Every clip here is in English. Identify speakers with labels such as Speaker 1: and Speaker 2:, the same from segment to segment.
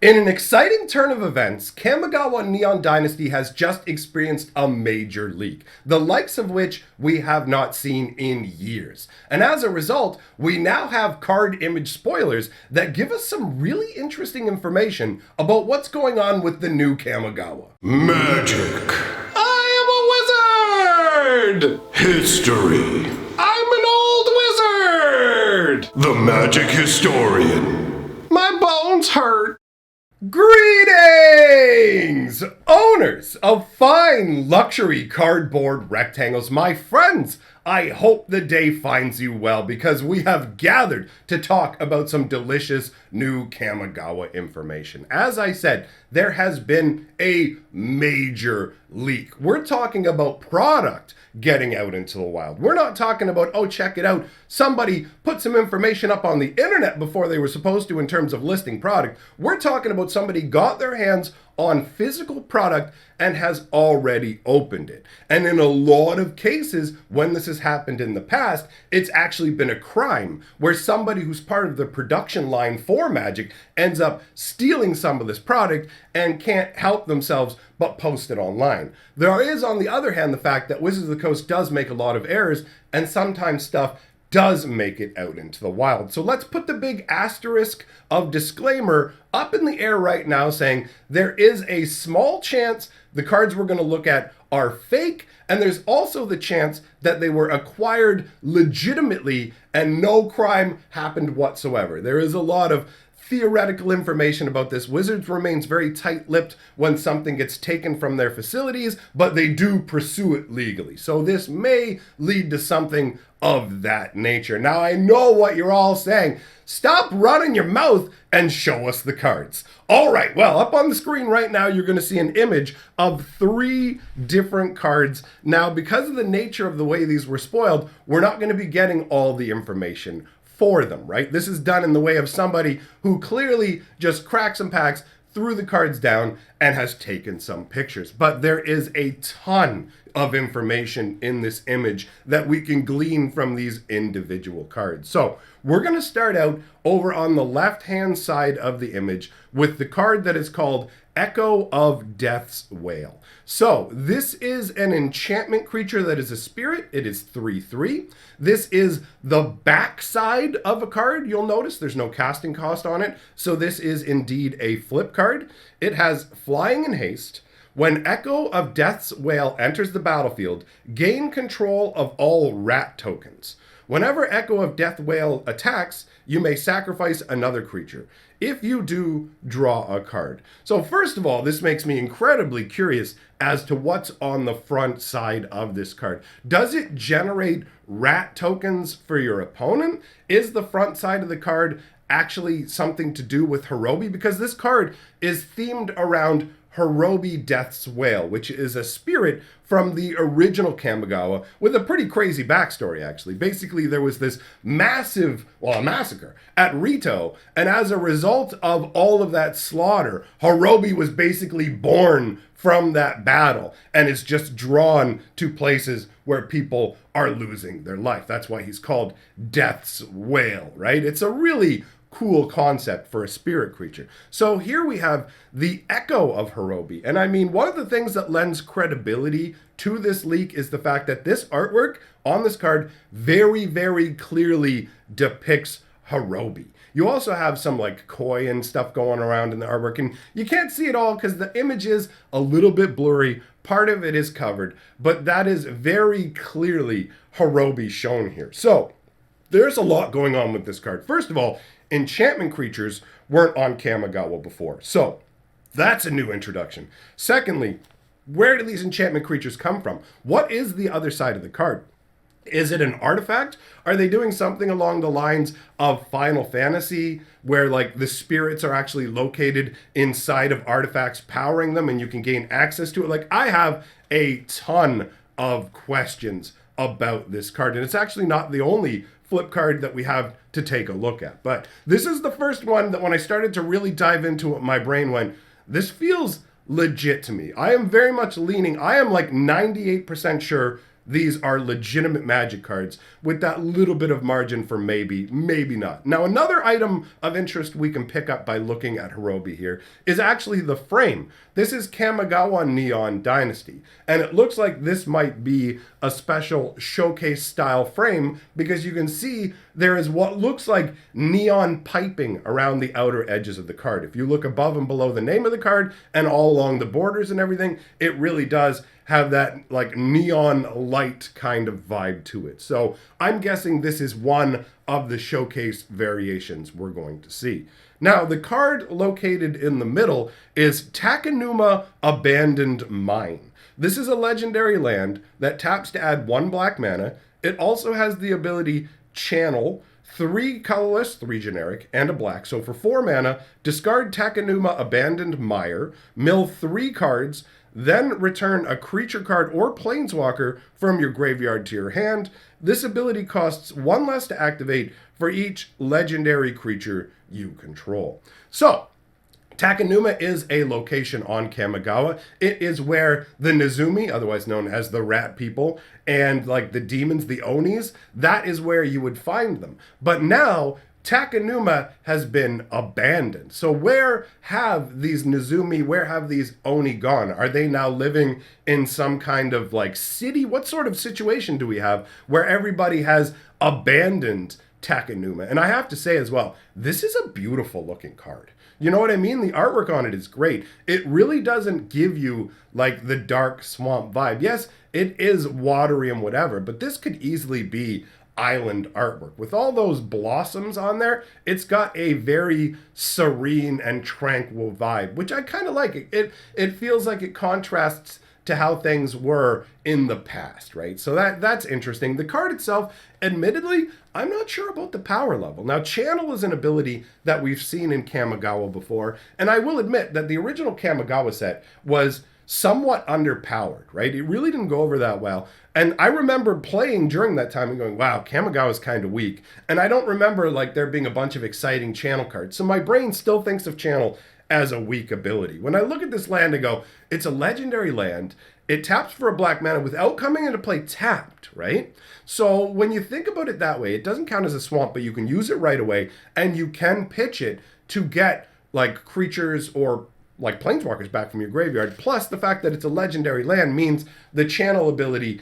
Speaker 1: In an exciting turn of events, Kamigawa Neon Dynasty has just experienced a major leak, the likes of which we have not seen in years. And as a result, we now have card image spoilers that give us some really interesting information about what's going on with the new Kamigawa.
Speaker 2: Magic. I am a wizard! History. I'm an old wizard! The magic historian. My bones hurt.
Speaker 1: Greetings! Owners of fine luxury cardboard rectangles, my friends, I hope the day finds you well because we have gathered to talk about some delicious new Kamigawa information. As I said, there has been a major leak. We're talking about product getting out into the wild. We're not talking about, oh, check it out, somebody put some information up on the internet before they were supposed to in terms of listing product. We're talking about somebody got their hands on physical product and has already opened it. And in a lot of cases, when this has happened in the past, it's actually been a crime where somebody who's part of the production line for Magic ends up stealing some of this product and can't help themselves but post it online. There is, on the other hand, the fact that Wizards of the Coast does make a lot of errors, and sometimes stuff does make it out into the wild. So let's put the big asterisk of disclaimer up in the air right now saying there is a small chance the cards we're going to look at are fake, and there's also the chance that they were acquired legitimately and no crime happened whatsoever. There is a lot of theoretical information about this. Wizards remains very tight-lipped when something gets taken from their facilities, but they do pursue it legally. So this may lead to something of that nature. Now, I know what you're all saying. Stop running your mouth and show us the cards. All right, well, up on the screen right now, you're going to see an image of 3 different cards. Now, because of the nature of the way these were spoiled, we're not going to be getting all the information for them, right? This is done in the way of somebody who clearly just cracks and packs, threw the cards down, and has taken some pictures. But there is a ton of information in this image that we can glean from these individual cards. So we're going to start out over on the left-hand side of the image with the card that is called Echo of Death's Wail. So this is an enchantment creature that is a spirit. It is 3/3. This is the back side of a card. You'll notice there's no casting cost on it. So this is indeed a flip card. It has flying and haste. When Echo of Death's Wail enters the battlefield, gain control of all rat tokens. Whenever Echo of Death Wail attacks, you may sacrifice another creature. If you do, draw a card. So first of all, this makes me incredibly curious as to what's on the front side of this card. Does it generate rat tokens for your opponent? Is the front side of the card actually something to do with Hirobi? Because this card is themed around Hirobi Death's Wail, which is a spirit from the original Kamigawa with a pretty crazy backstory, actually. Basically, there was this massive, a massacre at Rito, and as a result of all of that slaughter, Hirobi was basically born from that battle and is just drawn to places where people are losing their life. That's why he's called Death's Wail, right? It's a really cool concept for a spirit creature. So here we have the Echo of Hirobi. And I mean, one of the things that lends credibility to this leak is the fact that this artwork on this card very, very clearly depicts Hirobi. You also have some like koi and stuff going around in the artwork, and you can't see it all because the image is a little bit blurry. Part of it is covered, but that is very clearly Hirobi shown here. So there's a lot going on with this card. First of all, enchantment creatures weren't on Kamigawa before. So that's a new introduction. Secondly, where do these enchantment creatures come from? What is the other side of the card? Is it an artifact? Are they doing something along the lines of Final Fantasy where like the spirits are actually located inside of artifacts powering them and you can gain access to it? Like, I have a ton of questions about this card, and it's actually not the only flip card that we have to take a look at. But this is the first one that when I started to really dive into it, my brain went, this feels legit to me. I am very much leaning, I am like 98% sure these are legitimate Magic cards with that little bit of margin for maybe, maybe not. Now, another item of interest we can pick up by looking at Hirobi here is actually the frame. This is Kamigawa Neon Dynasty, and it looks like this might be a special showcase style frame because you can see there is what looks like neon piping around the outer edges of the card. If you look above and below the name of the card and all along the borders and everything, it really does have that like neon light kind of vibe to it. So I'm guessing this is one of the showcase variations we're going to see. Now, the card located in the middle is Takenuma Abandoned Mine. This is a legendary land that taps to add 1 black mana. It also has the ability Channel, 3 colorless, 3 generic, and a black. So for 4 mana, discard Takenuma Abandoned Mire, mill 3 cards, then return a creature card or planeswalker from your graveyard to your hand. This ability costs 1 less to activate for each legendary creature you control. So, Takenuma is a location on Kamigawa. It is where the Nezumi, otherwise known as the rat people, and like the demons, the Onis, that is where you would find them. But now, Takenuma has been abandoned. So where have these Nezumi, where have these Oni gone? Are they now living in some kind of like city? What sort of situation do we have where everybody has abandoned Takenuma? And I have to say as well, this is a beautiful looking card. You know what I mean? The artwork on it is great. It really doesn't give you like the dark swamp vibe. Yes, it is watery and whatever, but this could easily be island artwork. With all those blossoms on there, it's got a very serene and tranquil vibe, which I kind of like. It feels like it contrasts to how things were in the past, right? So that's interesting. The card itself, admittedly, I'm not sure about the power level. Now, Channel is an ability that we've seen in Kamigawa before, and I will admit that the original Kamigawa set was somewhat underpowered, right? It really didn't go over that well. And I remember playing during that time and going, wow, Kamigawa's kind of weak. And I don't remember like there being a bunch of exciting Channel cards. So my brain still thinks of Channel as a weak ability. When I look at this land and go, it's a legendary land. It taps for a black mana without coming into play tapped, right? So when you think about it that way, it doesn't count as a swamp, but you can use it right away and you can pitch it to get like creatures or like planeswalkers back from your graveyard. Plus the fact that it's a legendary land means the Channel ability,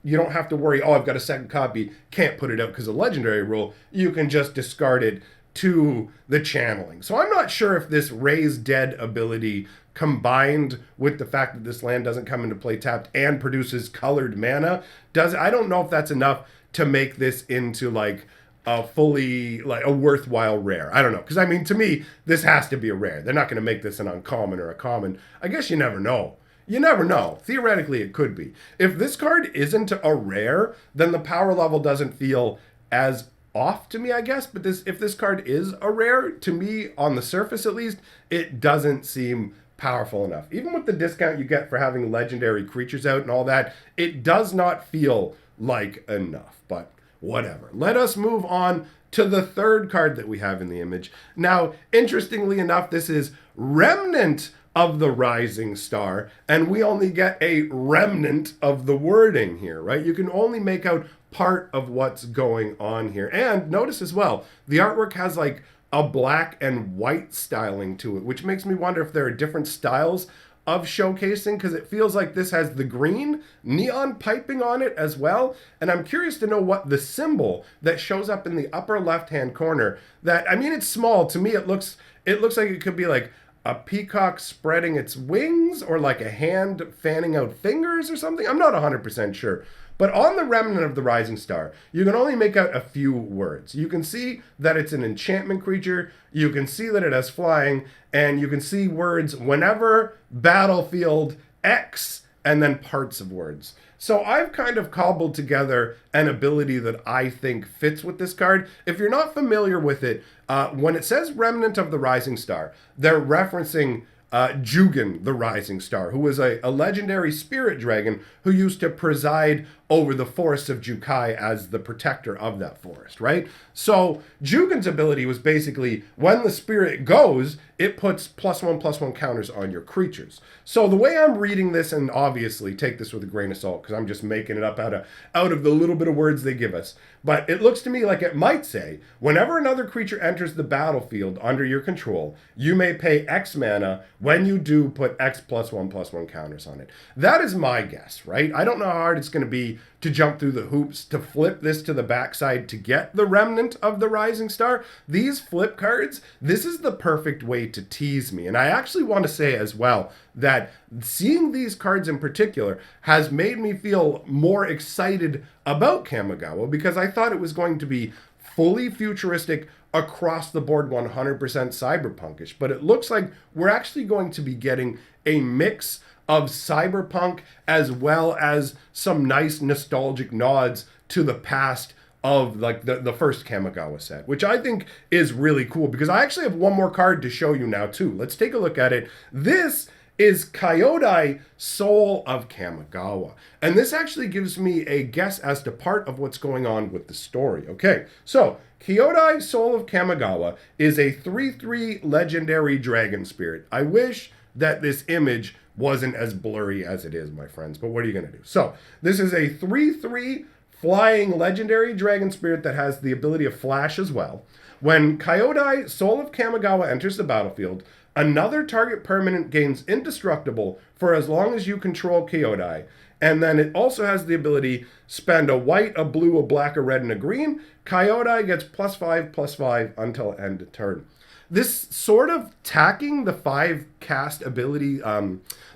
Speaker 1: you don't have to worry, oh, I've got a second copy, can't put it out because of legendary rule. You can just discard it to the channeling. So I'm not sure if this Raise Dead ability combined with the fact that this land doesn't come into play tapped and produces colored mana, I don't know if that's enough to make this into like a fully, like a worthwhile rare. I don't know. Because I mean, to me, this has to be a rare. They're not going to make this an uncommon or a common. I guess you never know. You never know. Theoretically, it could be. If this card isn't a rare, then the power level doesn't feel as off to me, I guess. But if this card is a rare, to me, on the surface at least, it doesn't seem powerful enough. Even with the discount you get for having legendary creatures out and all that, it does not feel like enough. But whatever. Let us move on to the third card that we have in the image. Now, interestingly enough, this is Remnant of the Rising Star, and we only get a remnant of the wording here, right? You can only make out part of what's going on here. And notice as well, the artwork has like a black and white styling to it, which makes me wonder if there are different styles of showcasing, because it feels like this has the green neon piping on it as well. And I'm curious to know what the symbol that shows up in the upper left-hand corner, that, I mean, it's small. To me, it looks like it could be like a peacock spreading its wings or like a hand fanning out fingers or something. I'm not 100% sure. But on the Remnant of the Rising Star, you can only make out a few words. You can see that it's an enchantment creature, you can see that it has flying, and you can see words whenever, battlefield, X, and then parts of words. So I've kind of cobbled together an ability that I think fits with this card. If you're not familiar with it, when it says Remnant of the Rising Star, they're referencing Jugen, the Rising Star, who was a legendary spirit dragon who used to preside over the forests of Jukai as the protector of that forest, right? So Jugen's ability was basically when the spirit goes, it puts +1/+1 counters on your creatures. So the way I'm reading this, and obviously take this with a grain of salt because I'm just making it up out of the little bit of words they give us, but it looks to me like it might say, whenever another creature enters the battlefield under your control, you may pay X mana. When you do, put X +1/+1 counters on it. That is my guess, right? I don't know how hard it's going to be to jump through the hoops to flip this to the backside to get the remnant of the Rising Star. These flip cards, this is the perfect way to tease me. And I actually want to say as well that seeing these cards in particular has made me feel more excited about Kamigawa because I thought it was going to be fully futuristic across the board, 100% cyberpunkish. But it looks like we're actually going to be getting a mix of cyberpunk as well as some nice nostalgic nods to the past of like the first Kamigawa set, which I think is really cool because I actually have one more card to show you now too. Let's take a look at it. This is Kyodai, Soul of Kamigawa. And this actually gives me a guess as to part of what's going on with the story. Okay, so Kyodai, Soul of Kamigawa is a 3/3 legendary dragon spirit. I wish that this image wasn't as blurry as it is, my friends, but what are you going to do? So this is a 3/3 flying legendary dragon spirit that has the ability of flash as well. When Kyodai, Soul of Kamigawa enters the battlefield, another target permanent gains indestructible for as long as you control Kyodai. And then it also has the ability, spend a white, a blue, a black, a red, and a green. Kyodai gets +5/+5 until end of turn. This sort of tacking the 5 cast ability,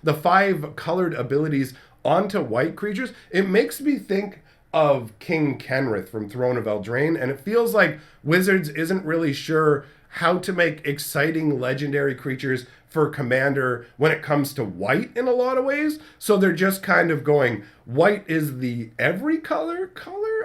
Speaker 1: the 5 colored abilities onto white creatures, it makes me think of King Kenrith from Throne of Eldraine, and it feels like Wizards isn't really sure how to make exciting legendary creatures for Commander when it comes to white in a lot of ways. So they're just kind of going, white is the every color?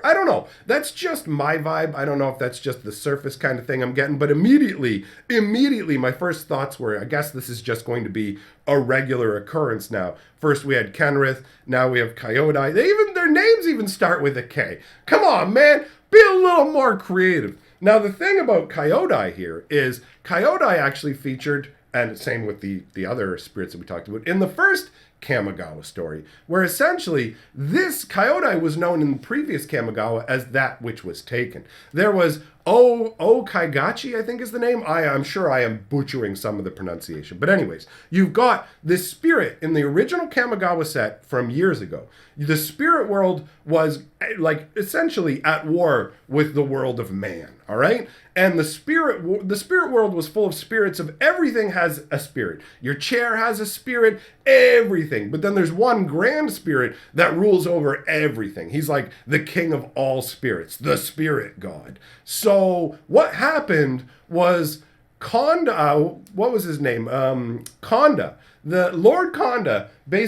Speaker 1: I don't know. That's just my vibe. I don't know if that's just the surface kind of thing I'm getting, but immediately, my first thoughts were, I guess this is just going to be a regular occurrence now. First we had Kenrith, now we have Kyodai. Their names even start with a K. Come on, man, be a little more creative. Now the thing about Kyodai here is Kyodai actually featured, and same with the other spirits that we talked about, in the first Kamigawa story, where essentially this Kyodai was known in the previous Kamigawa as that which was taken. There was Kaigachi, I think is the name. I'm sure I am butchering some of the pronunciation. But anyways, you've got this spirit in the original Kamigawa set from years ago. The spirit world was like essentially at war with the world of man, all right? And the spirit world was full of spirits of everything has a spirit. Your chair has a spirit, everything. But then there's one grand spirit that rules over everything. He's like the king of all spirits, the spirit god. So what happened was Konda, what was his name? Konda. The Lord Konda,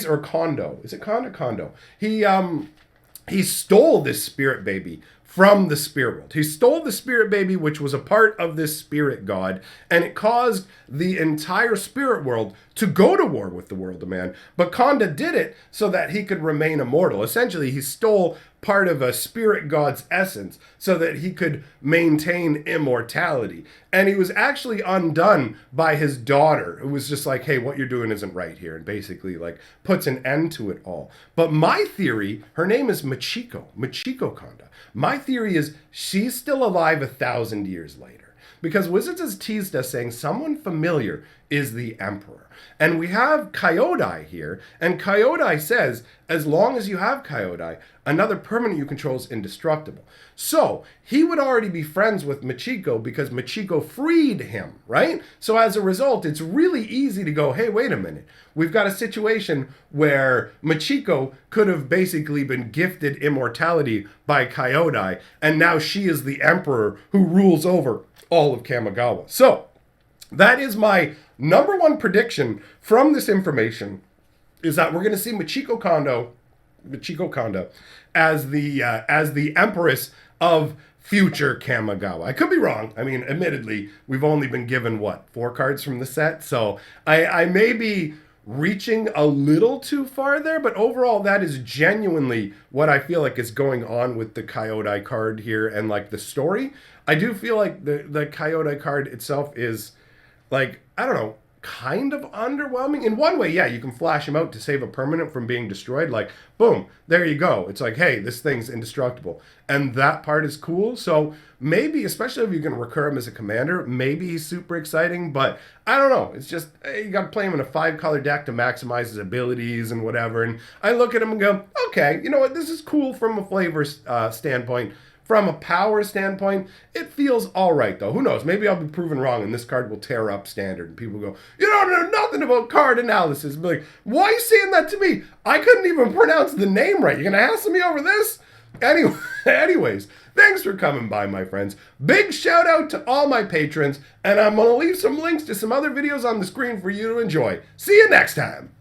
Speaker 1: or Kondo. Is it Konda? Kondo. He stole this spirit baby from the spirit world. He stole the spirit baby, which was a part of this spirit god, and it caused the entire spirit world to go to war with the world of man. But Konda did it so that he could remain immortal. Essentially, he stole part of a spirit god's essence so that he could maintain immortality. And he was actually undone by his daughter, who was just like, hey, what you're doing isn't right here, and basically like puts an end to it all. But my theory, her name is Michiko Konda. My theory is she's still alive 1,000 years later. Because Wizards has teased us saying someone familiar is the Emperor. And we have Kyodai here, and Kyodai says, as long as you have Kyodai, another permanent you control is indestructible. So, he would already be friends with Michiko because Michiko freed him, right? So as a result, it's really easy to go, hey, wait a minute. We've got a situation where Michiko could have basically been gifted immortality by Kyodai, and now she is the Emperor who rules over all of Kamigawa. So, that is my number one prediction from this information, is that we're going to see Michiko Konda as the Empress of future Kamigawa. I could be wrong. I mean, admittedly, we've only been given, 4 cards from the set? So I may be reaching a little too far there, but overall that is genuinely what I feel like is going on with the Kyodai card here and like the story. I do feel like the Kyodai card itself is like, I don't know, kind of underwhelming. In one way, yeah, you can flash him out to save a permanent from being destroyed. Like, boom, there you go. It's like, hey, this thing's indestructible. And that part is cool. So maybe, especially if you can recur him as a commander, maybe he's super exciting. But I don't know. It's just, you got to play him in a 5-color deck to maximize his abilities and whatever. And I look at him and go, okay, you know what? This is cool from a flavor standpoint. From a power standpoint, it feels all right, though. Who knows? Maybe I'll be proven wrong, and this card will tear up Standard. And people go, you don't know nothing about card analysis. Be like, why are you saying that to me? I couldn't even pronounce the name right. You're going to hassle me over this? Anyways, thanks for coming by, my friends. Big shout out to all my patrons, and I'm going to leave some links to some other videos on the screen for you to enjoy. See you next time.